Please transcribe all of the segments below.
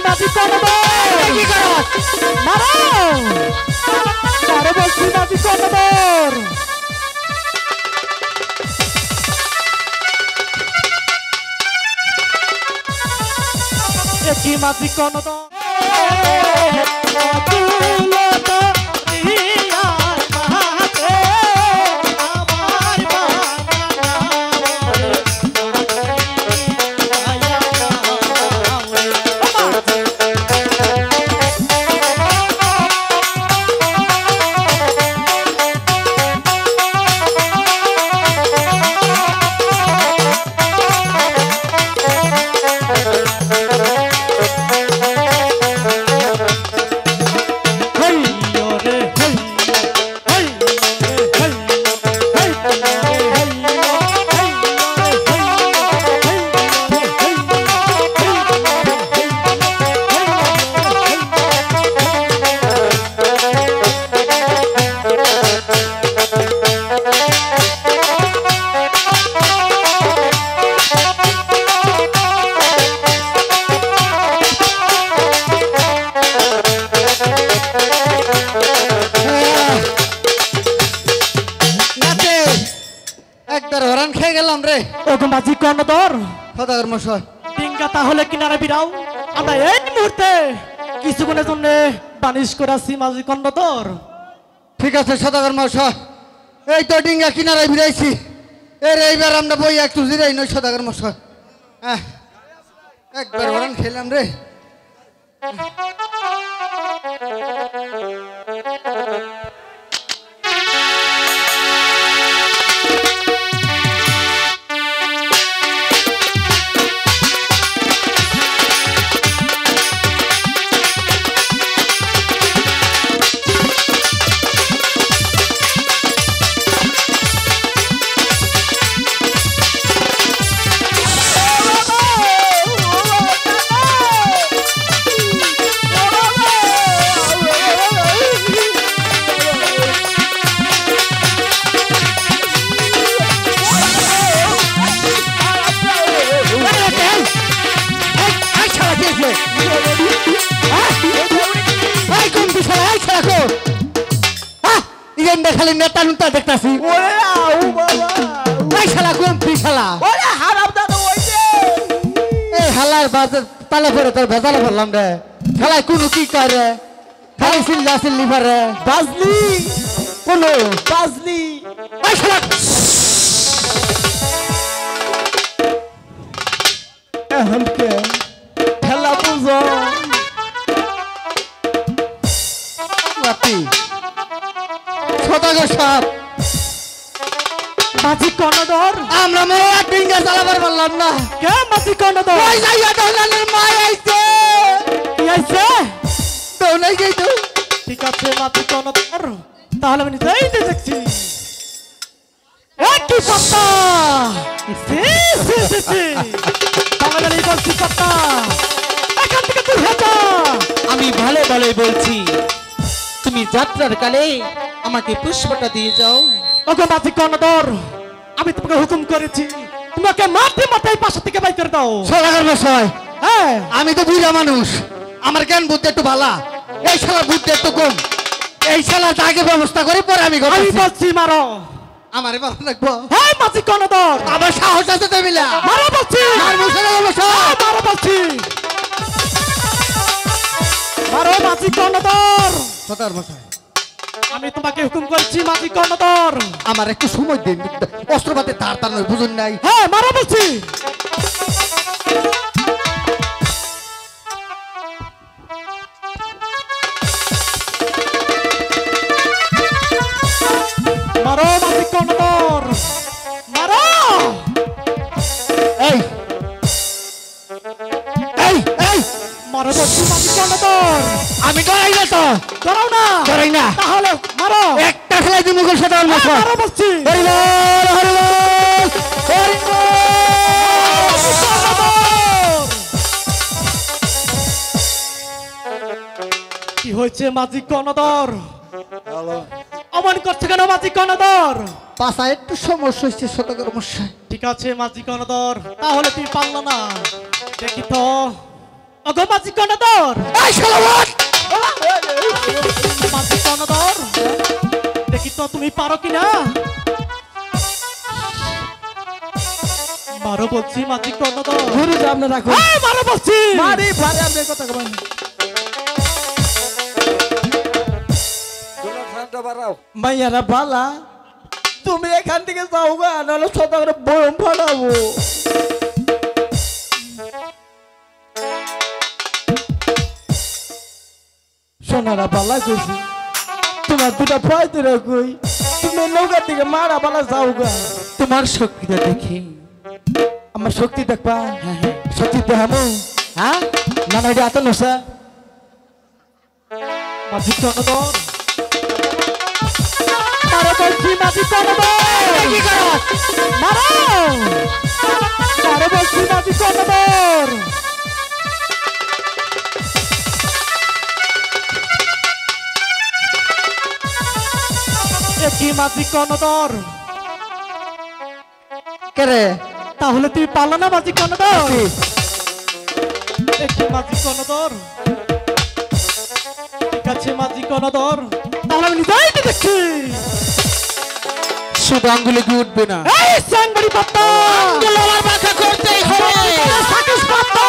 মাঝি কর্ণধর কি করছ মারো মারো বলছি মাঝি কর্ণধর কি মাঝি কর্ণধর মাঝি কর্ণধর সদাগর মশাই ডিঙ্গা তাহলে কিনারে বিরাও আমরা এই মুহূর্তে কিছুক্ষণের জন্য বানিশ করাছি মাঝি কর্ণধর ঠিক আছে সদাগর মশাই এই তো ডিঙ্গা কিনারে বিরাইছি এর এইবার আমরা বই একটু জিরাই নই সদাগর মশাই হ্যাঁ একবার হরান খেলাম রে খালি নেতা নুতা দেখতাছি হালার বাজার তালে পরে তোর ভেজালে ভরলাম রে খেলায় কোনো কি করে খালি সিল্লা সিল্লি পারে বাজলি কোন বাজলি খেলা বুঝো সদাগর সাহেব মাঝি কর্ণধর আমরা মেয়ে ডিঙ্গা চালাবার পারলাম না কে মাঝি কর্ণধর ওই যাইয়া দৌলানের মা আইছে কি আইছে দৌলাই যাই তো ঠিক আছে মাঝি কর্ণধর তাহলে আমি নিজেই দেখছি কি সত্তা তাহলে এই বলছি সত্তা এখান থেকে তুই হেঁটা আমি ভালো ভালোই বলছি তুমি যাত্রার কালে আমাকে পুষ্পটা দিয়ে যাও ওগো মাঝি কর্ণধর আমি তোমাকে হুকুম করেছি তোমাকে মাঠে মাথায় পাশা থেকে বাই করে দাও সদাগর মশাই হ্যাঁ আমি তো বুড়া মানুষ আমার জ্ঞান বুদ্ধি একটু ভালা এই শালার বুদ্ধি একটু কম এই শালার আগে ব্যবস্থা করে পরে আমি বলছি মারো আমারে ভালো লাগবো হ্যাঁ মাঝি কর্ণধর আমার সাহস আছে তো মিলা মারো বলছি মারো বলছি মারো মাঝি কর্ণধর সদাগর মশাই আমি তোমাকে হুকুম করছি মাঝি কর্ণধর আমার একটু সময় দিন অস্ত্রপাতে তার তার নয় বুঝুন নাই হ্যাঁ মারো বলছি মারো মাঝি কর্ণধর মারো এই এই এই মারো বলছি মাঝি কর্ণধর আমি ডরাই না তো ডরাও না ডরাই না তাহলে মারো একটা খেলাই দি মুঘল সদাগর মশাই মারো বলছি হরিবল হরিবল কি হয়েছে মাঝি কর্ণধর অমন করছে কেন মাঝি কর্ণধর পাশা একটু সমস্যা হচ্ছে সদাগর মশাই ঠিক আছে মাঝি কর্ণধর তাহলে তুই পারল না দেখি তো ওগো মাঝি কর্ণধর এই শালাবাদ মাঝি কর্ণধর দেখি তো তুমি পারো কিনা মারো বলছি মাঝি কর্ণধর ঘুরে যা আপনি রাখুন এই মারো বলছি মারি ভারে আপনি কথা কবেন মাইয়ারা বালা তুমি এখান থেকে যাও গা নাহলে সদাগরে বয়ম ফাটাবো সোনারা বালা কইছি তোমার দুটা পাই ধরে কই তুমি নৌকার দিকে মারা বালা যাও গা তোমার শক্তিটা দেখে আমার শক্তি দেখবা হ্যাঁ হ্যাঁ শক্তি দেখামো হ্যাঁ না না এটা আত নসা মাঝি কর্ণধর মারো বলছি মাঝি কর্ণধর কি করো মারো মারো বলছি মাঝি কর্ণধর কি মাঝি কর্ণধর কে রে তাহলে তুমি পারলো না মাঝি কর্ণধর একটি মাঝি কর্ণধর ঠিক আছে মাঝি কর্ণধর তাহলে আমি নিজেই তো দেখছি শুধু আঙ্গুলে কি উঠবে না এই সাংবাড়ি পাত্তা আঙ্গুল আমার বাঁকা করতেই হবে সাকিস পাত্তা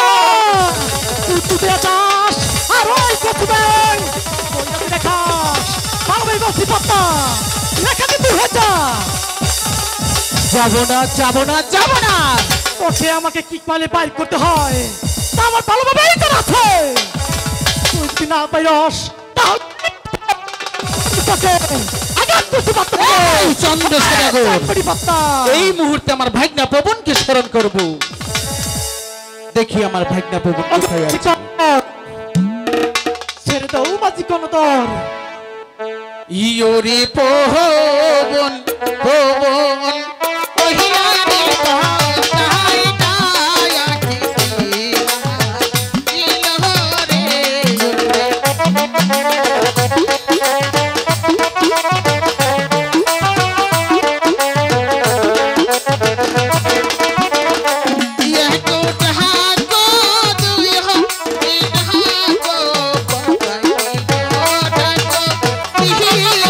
তুই দেখাস আর ওই কচু ব্যাং ওই দেখাস পারবেই বসি পাত্তা লেখা কিন্তু হেজা যাবো না যাবো না যাবো না ওকে আমাকে কিক মারলে বাইর করতে হয় তা আমার ভালোভাবেই জানা আছে তুই যদি না পাইরস তাহলে তোকে আঘাত করতে পারতাম এই চন্দ্রশেখর সাংবাড়ি পাত্তা এই মুহূর্তে আমার ভাগ্না পবনকে স্মরণ করব দেখি আমার ভাগ্না পবন কোথায় আছে ছেড়ে দাও মাঝি কর্ণধর ইয়োরে পবন পবন ওহিলারে তাই তাই আকি ইলোরে ইহ কো তাহা কো দুই হো ইহা কো পকাই কো তাকো ইলোরে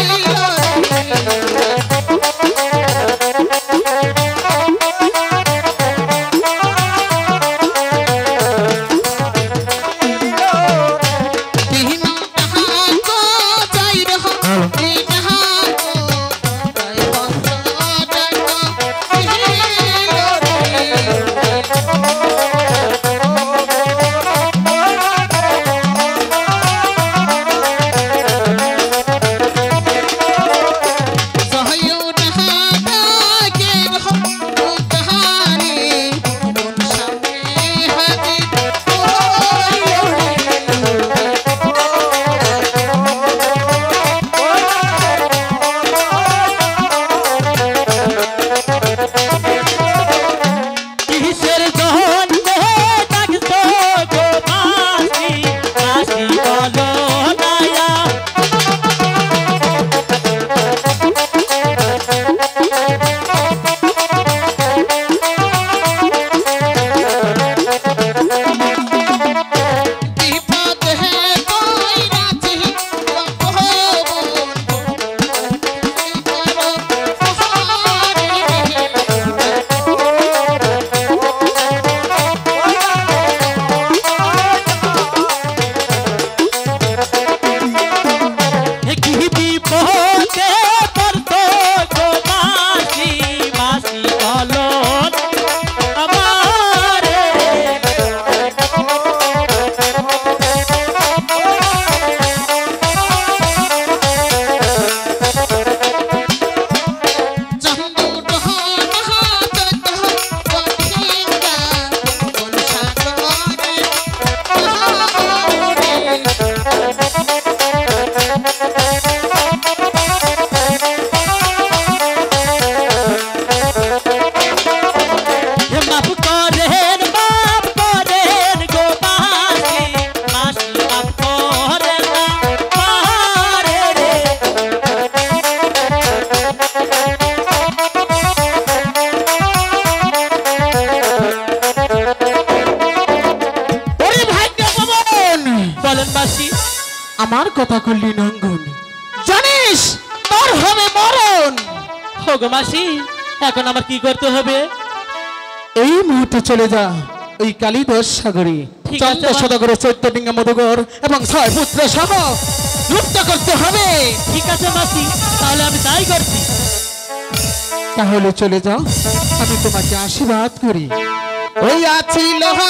আমার কথা করলি নঙ্গন, জানিস তোর হবে মরণ। হোগো মাসি, এখন আমার কি করতে হবে? এই মুহূর্তে চলে যা ওই কালীদশ সাগরে, ঠিক আছে, চন্দ্র মা। সদাগর, চৈত্যডিঙ্গা মধুগর এবং 6 পুত্র সহ লুপ্ত করতে হবে। ঠিক আছে মাসি, তাহলে আমি তাই করছি। তাহলে চলে যাও, আমি তোমাকে আশীর্বাদ করি। ওই আছি লোহা